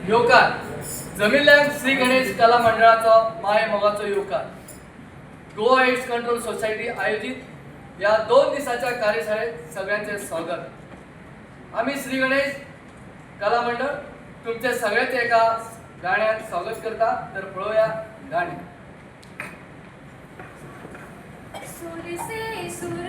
योकार जमिल्ल्यान श्री गणेश कला मंडळाचो माय मोगाचो योकार गोवा एड्स कंट्रोल सोसायटी आयोजित या 2 दिवसाच्या कार्यशाळेत सगळ्यांचे स्वागत। आम्ही श्री गणेश कला मंडळ तुमचे सगळ्याचे एका गाण्यात स्वागत करता। तर पळोवया गाणे। सुर से सुर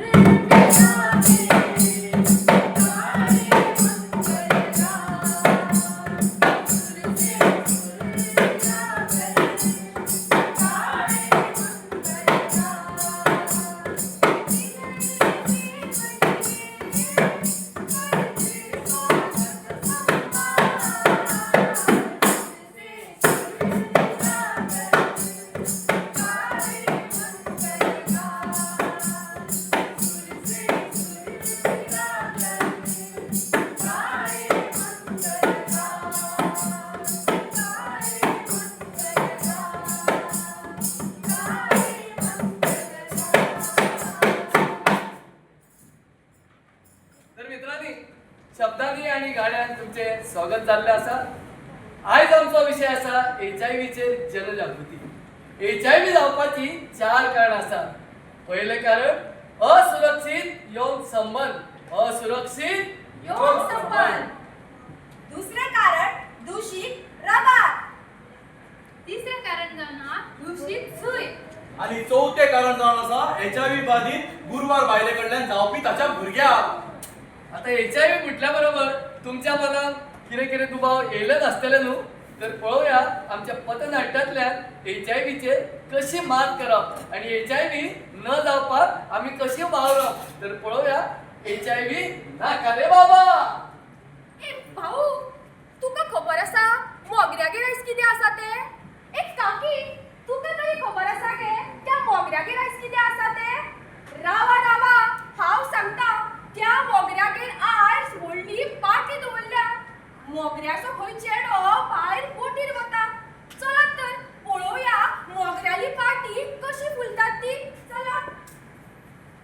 शब्दांनी आणि गाण्यात तुमचे स्वागत झाले असा। आज आमचा विषय असा HIV चे जनजागृती। HIV जावपाची 4 कारण असा। पहिले कारण असुरक्षित यौन संबंध। असुरक्षित यौन संबंध। दुसरे कारण दूषित रबर। तिसरे कारण जावना दूषित सुई। आणि चौथे कारण जावन असा HIV बाधित गुरुवार बायलेकडल्यान जावपी ताच्या भुरग्याक। आता HIV म्हटल्या बरोबर तुमच्या मनात किरे दुबाव येयलच आसतले न्हू। तर पळोवया आमच्या पथनाट्यातल्यान HIV चे कशी मात करप आणि HIV न जावपाक आम्ही कशी वावरप। तर पळोवया HIV नाका रे बाबा। ए भाऊ, तुका खबर आसा मोगऱ्यागे राईस किती आसा ते? एक काकी, तुका तरी खबर आसा गे त्या मोगऱ्यागे राईस किती आसा ते? रावा रावा, हांव सांगता त्या मोगऱ्यागेर आज व्हडली पाटी दवरल्या। मोगऱ्याचो खंय चेडो भायर बोटीर वता। चलात तर पळोवया मोगऱ्याली पाटी कशी फुलतात ती। चला।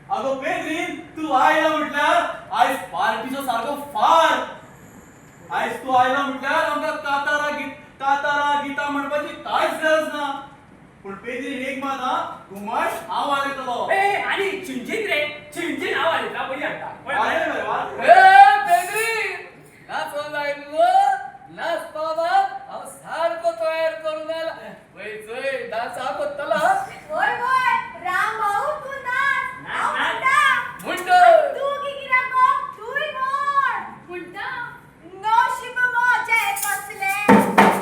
अगो पेद्रीन, तू आयला म्हटल्यार आयज पार्टीचो सारको फार। आयज तू आयला म्हटल्यार आमकां कातारा गीता म्हणपाची कांयच गरज ना। पण पेद्रीन एक मात हा, घुमट हांव आयकतलो। आणि चिंचित रे, चिंचित नाव आले का बरी आता। अरे बरे वा। ए पेद्री नाच लायलो नाच बाबा हांव सारको तयार करून आला। वय जय डान्स आपतला। होय होय, राम भाऊ तू नाच। नाच, नाच। म्हणटा। म्हणतो तू किरा गो, तूय म्हण। म्हणटा। नशीब माझे कसले,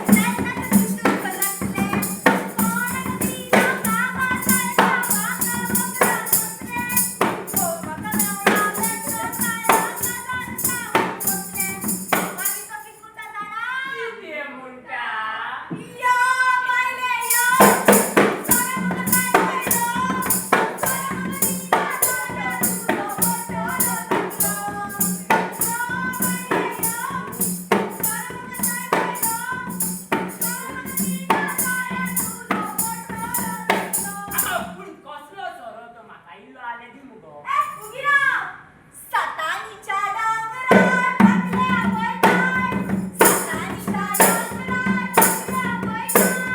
नटनट तुटू कलसले। कोण दिला कामाचा कामाचा बगला बसले। तो मका नवरा बेचो काय रंगा बसले। माझी कशी कुठा जाणा? किती म्हणता? या बायले या। सोरे मका काय कळलो? सोरे मका दिला जाण्या तुझो बोटो आपण कसलो सरो तो म्हाका इल्लो आले दी मुगो। सतानीच्या डोंगरार बसल्या वयताय। सतानीच्या डोंगरार बसल्या वयताय।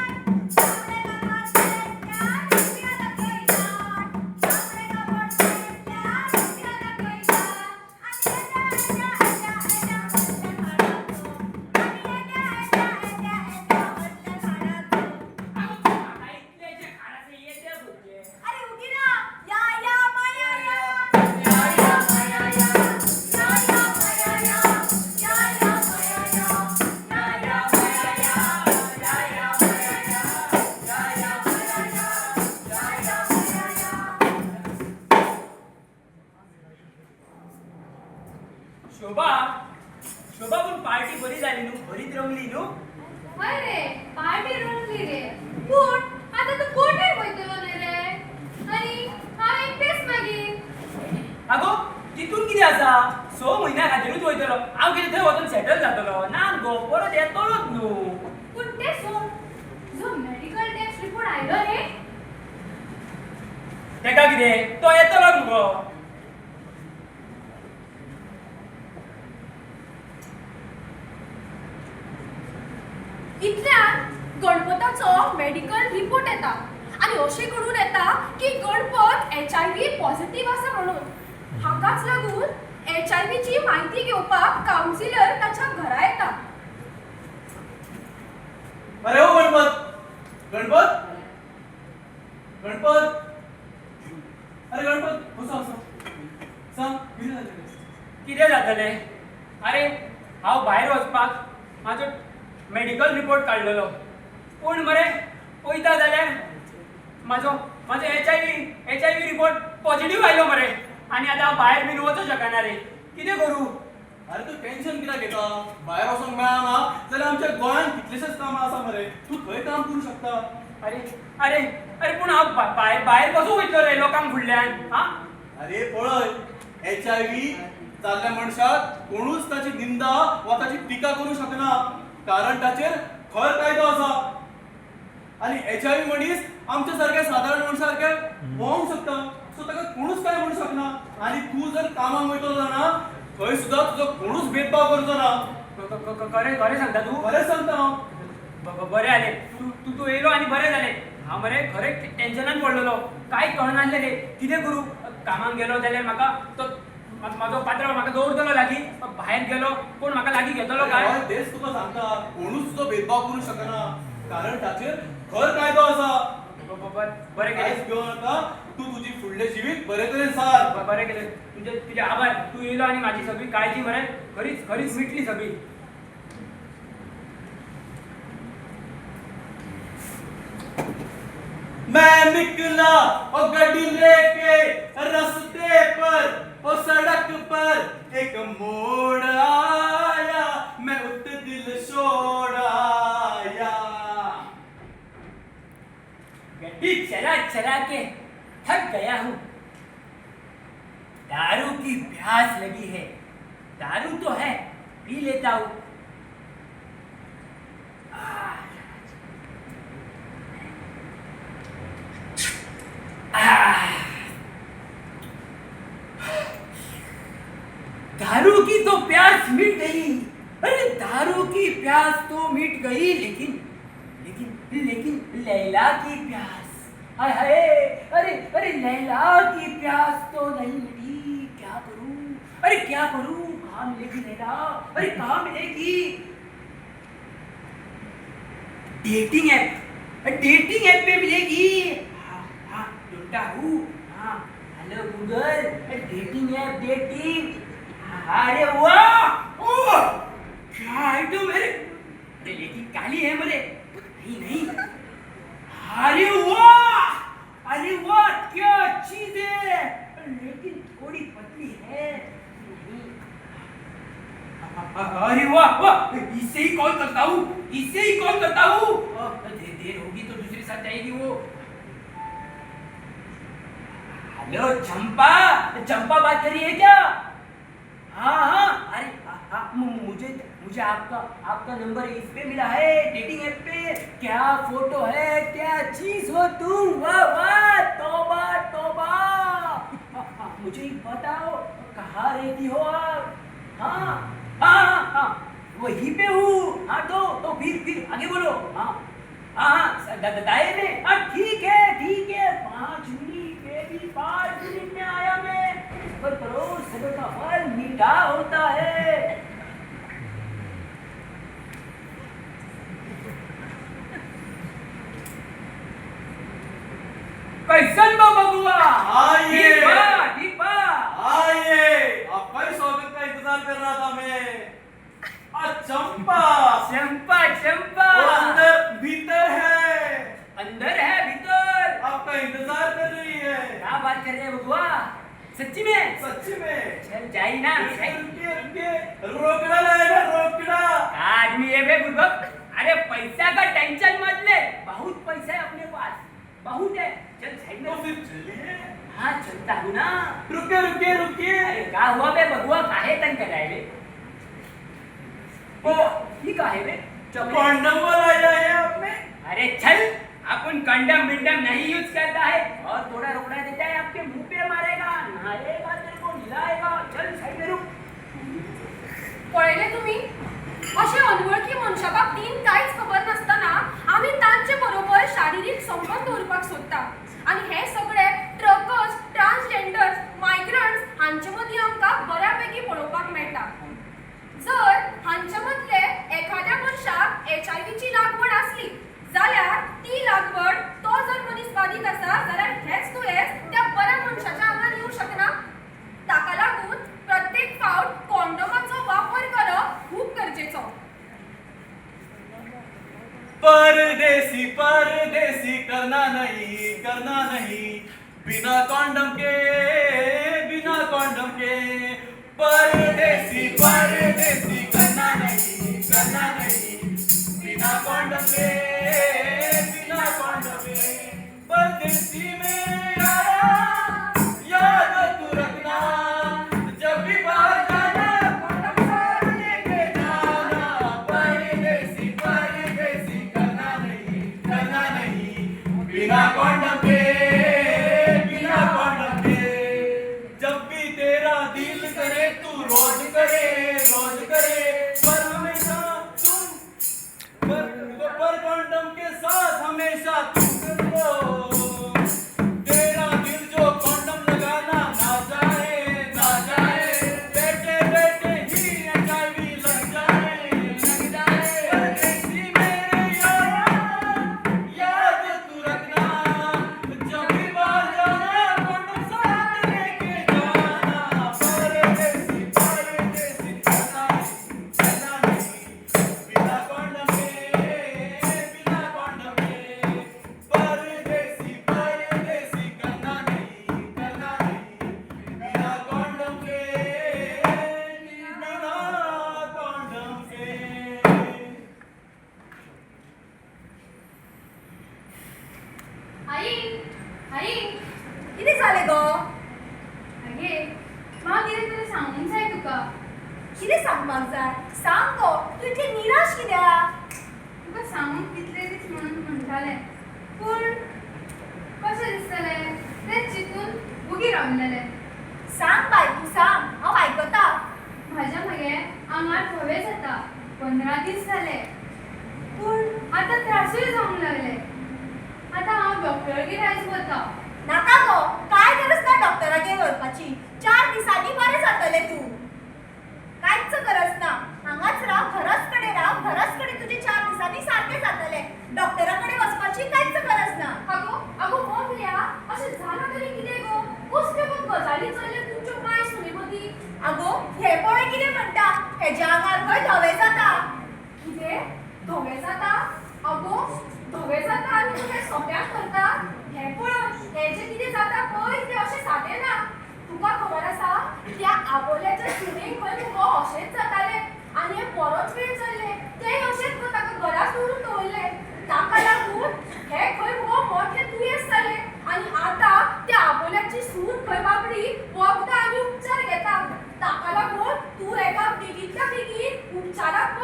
सामने गपटल्या रुपयाला गयताय। सामने गपटल्या रुपयाला गयताय। आणि एटा एटा हल्ले खाडातो। आणि एटा हल्ले खाडातो। म्हाका इतले जे खाणाचे येते भुरगे। अरे उगिरा, या माया या। या माया या। या माया या। या माया या। या माया या। या माया या। या माया या। या माया या। शोभा, शोभा पण पार्टी बरी झाली न्हू, बरीच रंगली न्हू। होय रे, पार्टी रंगली रे। पूण आता तू कोठे वयतलो न्ही रे? आणि हांव एकटेच मागीर। अगो तितून कितें आसा? 6 म्हयन्या खातीरूच वयतलो। हांव कितें थंय वचून सेटल जातलो ना गो, परत येतलोच न्हू। पूण ते सोड, जो मेडिकल टेस्ट रिपोर्ट आयलो रे, तेका कितें? तो येतलो मुगो। इतल्यान गणपताचो मेडिकल रिपोर्ट येता आणि अशें कळून येता की गणपत HIV पॉझिटिव्ह आसा म्हणून हाकाच लागून HIV ची माहिती घेवपाक कावन्सिलर ताच्या घरा येता. अरे हो गणपत, गणपत, गणपत, अरे गणपत, असं असं सांग कितें जालें? कितें जातलें? अरे हांव भायर वचपाक म्हाजो मेडिकल रिपोर्ट काडलेलो, पूण मरे पळयता जाल्यार म्हाजो HIV रिपोर्ट पॉझिटिव्ह आयलो मरे. आनी आतां हांव भायर बीन वचूं शकना रे. कितें करूं? अरे तू टेन्शन कित्याक घेता? भायर वचोंक मेळना जाल्यार आमच्या गोंयांत कितलेशेच कामां आसा मरे, तू थंय काम करूं शकता. अरे अरे अरे पूण हांव भायर कसो वयतलो रे लोकांक फुडल्यान? हां अरे पळय, HIV जाल्ल्या मनशाक कोणूच ताची निंदा वा ताची टिका करूं शकना, कारण ताचेर खर कायदो आसा. आणि HIV मनीस आमच्या सारख्या साधारण मनशासारखे भोंवंक शकता, सो ताका कोणूच काय म्हणू शकना. आणि तू जर कामाक वयतलो जाणा थंय सुद्धा तुजो कोणूच भेदभाव करचो ना. खरें सांगता तूं? बरें सांगता हांव. बरें जालें, तूं येयलो आनी बरें जालें. हांव मरे खरें टेन्शनान पडलेलो, कांय कळनासलें रे. कितें करूं? कामाक गेलो जाल्यार म्हाका तो म्हाजो पात्र म्हाका दवरतलो लागीं, भायर गेलो कोण म्हाका लागीं घेतलो काय? हय, तेच तुका सांगता, कोणूच तुजो भेदभाव करूं शकना, कारण ताचेर खर कायदो आसा. बरें कांयच केलें, घेवं नाका, तू तुजी फुडलें जिवीत बरे तरेन सार. बरें केलें. तुजे आभार. तूं येयलो आनी म्हाजी सगळी काळजी मरे खरीच मिटली सगळी. मैं निकला और गड्डी लेके रास्ते पर और सड़क पर एक मोड़ आया, मैं उत दिल छोड़ आया. गड्डी चला के थक गया हूँ, दारू की प्यास लगी है, दारू तो है पी लेता हूँ. दारू की तो प्यास मिट गई. अरे दारू की प्यास तो मिट गई, लेकिन लैला की प्यास, हाय हाय, अरे लैला की प्यास तो नहीं मिटी. क्या करूं? अरे क्या करूं? कहाँ मिलेगी लैला? अरे कहाँ मिलेगी? डेटिंग ऐप पे मिलेगी. हाँ ढूंढता हूँ. हाँ हेलो गूगल, डेटिंग ऐप. अरे वाह, ओह क्या आइटम है. अरे लेकिन काली है मरे. नहीं. अरे वाह क्या चीज है, लेकिन थोड़ी पतली है. नहीं. अरे वाह, इससे ही कॉल करता हूँ. देर होगी तो दूसरे साथ जाएगी वो. हेलो चंपा बात कर रही है क्या? हाँ. अरे हाँ, मुझे आपका नंबर इस पे मिला है, डेटिंग ऐप पे. क्या फोटो है, क्या चीज हो तुम. वाह, तौबा. मुझे ही बताओ कहाँ रहती हो आप? हाँ, वहीं पे हूँ. हाँ तो फिर आगे बोलो. हाँ दाए में. हाँ ठीक है 5 मिनट बेबी, 5 मिनट में आया मैं. पर करो सबर का फल मीठा होता है. कैसन बा बबुआ? आइए. ठीक बा. आइए, आपका ही स्वागत का इंतजार कर रहा था मैं. चंपा वो अंदर भीतर है. आपका इंतजार कर रही है. क्या बात कर रहे हैं बबुआ? सच्ची में? सच्ची में. चल जाई ना. रुकिए, रोकड़ा लाए ना, रोकड़ा. आदमी है बे बुर्बक. अरे पैसा का टेंशन मत ले, बहुत पैसा है अपने पास, बहुत है. चल साइड में. तो फिर चलिए. हाँ चलता हूँ ना. रुकिए. अरे का हुआ बे बबुआ, काहे तंग कर रहा है बे? ये काहे बे? कॉन्डम वाला है आपने. अरे चल, अपन कंडम बिंडम नहीं यूज करता है, और थोड़ा रोकड़ा देता है आपके मुंह पे मारेगा, नहाएगा, तेरे को हिलाएगा. चल साइड में रुक. पळयले तुम्ही, अशे अनवळखी मनशा बाबतीत कांयच खबर संबंध दवरपाक सोदता आनी हे सगळे ट्रकर्स ट्रान्सजेंडर्स मायग्रंट्स हांचे मदीं आमकां बऱ्यापैकी पळोवपाक मेळटा जर हांचे मदले एखाद्या मनशाक HIV ची लागवड आसली जाल्यार ती लागवड तो जर मनीस बाधित आसा जाल्यार हेच दुयेंस त्या बऱ्या मनशाच्या आंगान येवं शकना ताका लागून प्रत्येक फावट कॉन्डोमाचो वापर करप खूब गरजेचो परदेसी परदेसी करना नहीं बिना कॉन्डम के परदेसी परदेसी करना नहीं बिना कॉन्डम के परदेसी में याद तू रखना जब भी बाहर जाना कॉन्डम साथ लेके जाना परदेसी परदेसी करना नहीं बिना कॉन्डम के जब भी तेरा दिल करे तू रोज करे पर हमेशा तुम पर कॉन्डम के साथ हमेशा तुम करो तेरा दिल जो कॉन्डम लगाना ना जाए बैठे ही HIV लग जाए परदेसी मेरे याद तू रखना जब भी बाहर जाना कॉन्डम साथ लेके जाना परदेसी करना नहीं बिना कॉन्डम के परदेसी करना नहीं बिना कॉन्डम के आई कितें जालें गो आगे म्हाका कितें तरी सांगूंक जाय तुका कितें सांगपाक जाय सांग गो तूं इतली निराश कित्याक तुका सांगूंक कितले दीस म्हणून म्हणटालें पूण कशें दिसतलें तें चिंतून बुगी रावलेलें सांग बाय तूं सांग हांव आयकतां म्हाज्या मागे आंगार धवे जाता 15 दीस जाले पूण आतां त्रासूय जावंक लागले आतां हांव डॉक्टरागेर आयज वता नाका गो काय गरज ना डॉक्टरागेर व्हरपाची 4 दिसांनी बरें जातलें तूं कांयच गरज ना हांगाच राव घराच कडेन तुजें 4 दिसांनी सारकें जातलें डॉक्टरा कडेन वचपाची कांयच गरज ना आगो मोगल्या अशें जालां तरी कितें गो कसल्यो गो गजाली चल्ल्या तुमच्यो माय सुने मदीं आगो हे पळय कितें म्हणटा हेज्या आंगार खंय धवे जाता कितें धवे जाता आगो धवे जाता आनी तूं हें सोंप्याक करता हें पळय हें जें कितें जाता पळय तें अशें सादें ना तुका खबर आसा त्या आबोल्याच्या सुनेक खंय मुगो अशेंच जातालें आनी हे बरोच वेळ चल्ले तेय अशेंच गो ताका घराच दवरून दवरले ताका लागून हे खंय मुगो मोठें दुयेंस जालें आनी आतां त्या आबोल्याची सून खंय बाबडी वखदां आनी उपचार घेता ताका लागून तूं हेका बेगींतल्या बेगीन उपचाराक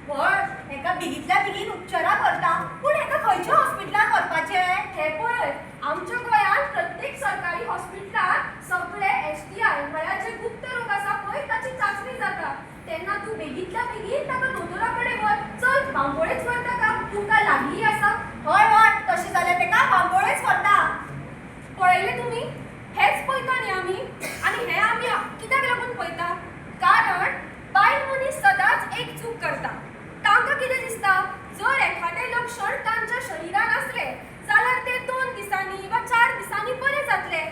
व्हर हेका बेगींतल्या बेगीन उपचाराक व्हरता पूण हेका खंयच्या हॉस्पिटलांत व्हरपाचें हें पळय आमच्या गोंयांत प्रत्येक सरकारी हॉस्पिटलांत सगळे STI म्हळ्यार जे गुप्त रोग आसा पळय ताची चांचणी जाता तेन्ना तूं बेगींतल्या बेगीन ताका दोतोरा कडेन व्हर चल बांबोळेच व्हर ताका तुमकां लागीं आसा हय तशें जाल्यार तेका बांबोळेच व्हरता पळयलें तुमी हेच पळयता न्ही आमी आनी हें आमी कित्याक लागून पळयता कारण बायल मनीस सदांच एक चूक करता तांकां कितें दिसता जर एखादें लक्षण तांच्या शरिरान असलें जाल्यार ते 2 दिसांनी वा 4 दिसांनी बरें जातलें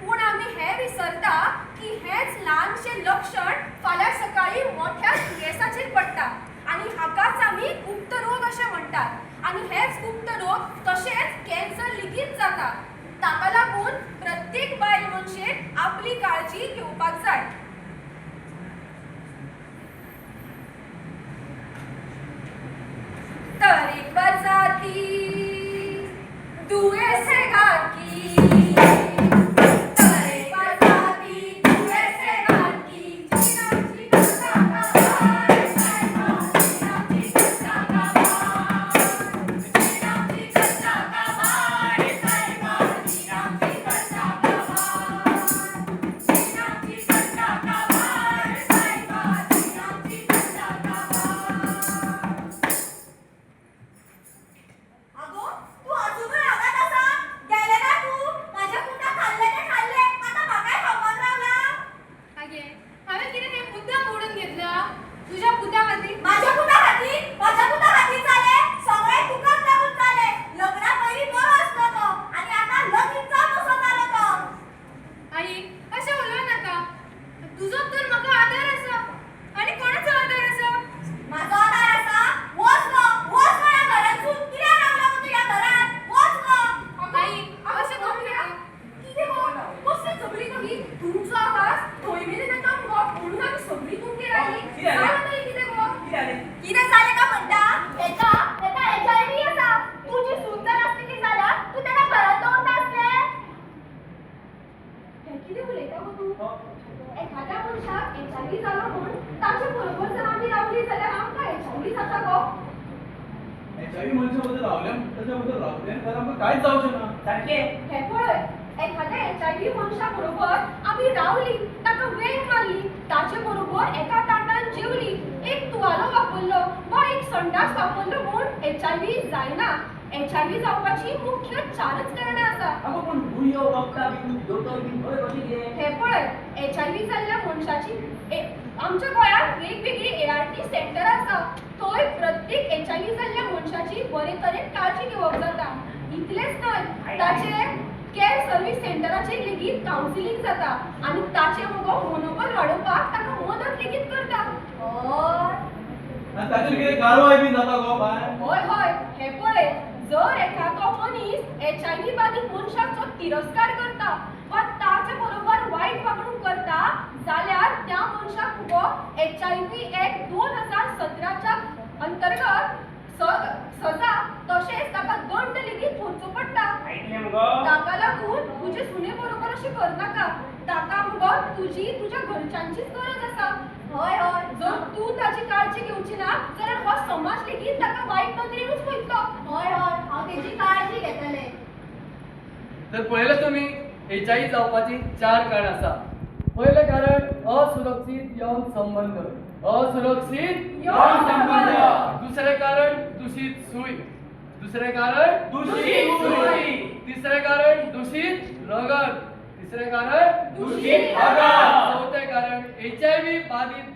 पूण आमी हें विसरता की हेंच ल्हानशें लक्षण फाल्यां सकाळीं मोठ्या दुयेंसाचेर पडटा आनी हाकाच आमी गुप्त रोग अशें म्हणटात आनी हेच गुप्त रोग तशेंच कॅन्सर लेगीत जाता ताका लागून प्रत्येक बायल मनशेन आपली काळजी घेवपाक जाय तरेकवार जाती दुयेंसे घातकी तरेकवार जाती दुयेंसे घातकी जिणाची कथा काबार जिणाची कथा काबार जिणाची कथा काबार जिणाची कथा काबार जिणाची कथा काबार जिणाची कथा काबार HIV मनशाबद्दल रावल्या त्याच्याबद्दल रावले तर आमकां कांयच जावचें ना. सारखे हे पळय, एखाद्या HIV मनशा बरोबर आम्ही रावली, ताका वेग मारली, ताचे बरोबर एका ताटान जेवली, एक तुवालो वापरलो वा एक संडास वापरलो म्हूण HIV जायना. HIV जावपाची मुख्य 4च कारणां आसा. अगो पण गुळयो वखदां बीन दोतोर बीन खंय कशी घे हे पळय, HIV जाल्ल्या मनशाची आमच्या गोंयांत वेगवेगळी ART सेंटर आसा. थंय प्रत्येक HIV जाल्ल्या मनशाची बरे तरेन काळजी घेवप जाता. इतलेंच न्हय, ताचे केअर सर्व्हिस सेंटराचेर लेगीत कावन्सिलिंग जाता आनी ताचे मगो मनोबल वाडोवपाक ताका मदत लेगीत करता. हय आनी ताचेर कितें कारवाय बी जाता गो बाय? हय हय, हे पळय, जर एखादो मनीस HIV बाधित मनशाचो तिरस्कार करता वा ताचे बरोबर वायट वागणूक करता जाल्यार त्या मनशाक मगो HIV ऍक्ट 2017च्या अंतर्गत सजा तशेंच ताका दंड लेगीत भरचो पडटा. आयकले मगो ताका लागून तुजे सुने बरोबर अशें करनाका. ताका मगो तुज्या घरच्यांचीच गरज आसा. हय हय, जर तूं ताची काळजी घेवची ना जाल्यार हो समाज लेगीत ताका वायट नदरेनूच पळयतलो. हय हय, हांव तेजी काळजी घेतलें. तर पळयलें तुमी HIV जावपाची 4 कारणां आसा. पयलें कारण असुरक्षीत यौन संबंध. असुरक्षीत यौन संबंध. दुसरें कारण दूषित सूय. दुसरें कारण दूषित सूय. तिसरें कारण दूषित रगत. तिसरें कारण दूषित रगत. चौथें कारण HIV बाधित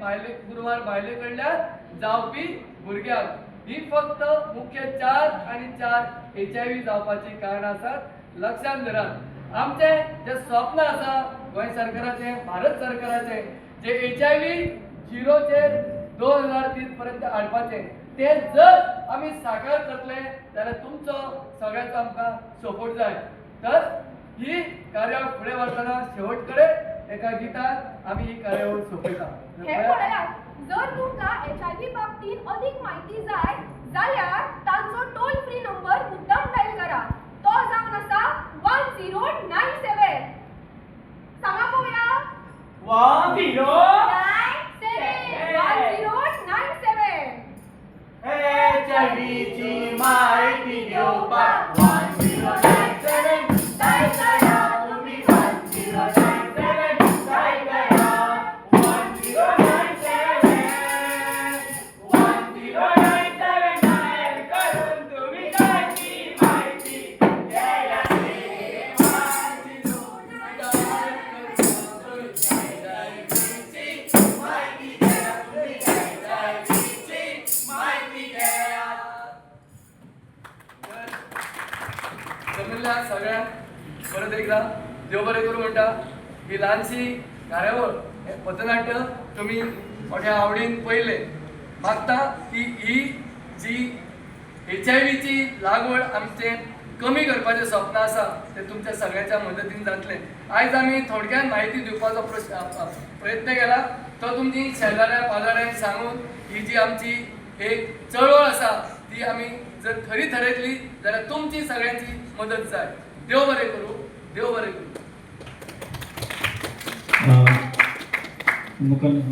गुरुवार बायले कडल्यान जावपी भुरग्याक. ही फक्त मुख्य 4 आणि 4 HIV जावपाची कारणां आसात. लक्षात धरात. आमचें जे स्वप्न आसा गोंय सरकाराचें, भारत सरकाराचें, जे HIV 0 चेर 2030 पर्यंत हाडपाचें, तें जर आमी साकार करतले जाल्यार तुमचो सगळ्यांचो आमकां सपोर्ट जाय. तर ही कार्यावळ फुडें व्हरतना शेवट कडेन एका गितान आमी ही कार्यावळ सोंपयता. हे पळयात, जर तुमकां HIV बाबतींत अदीक म्हायती जाय जाल्यार तांचो टोल फ्री नंबर मुद्दाम डायल करा. तो जावन आसा 1097. सांगा पळोवया. 1097. HIV ची माहिती घेवपाक 1097 डायल करा. तुम्ही 1097 डायल करा. 1097 1097 डायल करून तुम्ही कायची माहिती घ्यायला जमलेल्या सगळ्यांक परत एकदा देव बरें करूं म्हणटा. ही ल्हानशी कार्यावळ, हे पथनाट्य तुमी मोठ्या आवडीन पळयले. मागता की ही जी HIV ची लागवड आमचें कमी करपाचें स्वप्न आसा तें तुमच्या सगळ्यांच्या मदतीन जातलें. आयज आमी थोडक्यान म्हायती दिवपाचो प्रयत्न केला. तो तुमची शेजाऱ्या पाजाऱ्यांक सांगून ही जी आमची एक चळवळ आसा ती आमी जर खरी ठरयतली जाल्यार तुमची सगळ्यांची मदत जाय. देव बरें करूं. देव बरें करूं. मुखार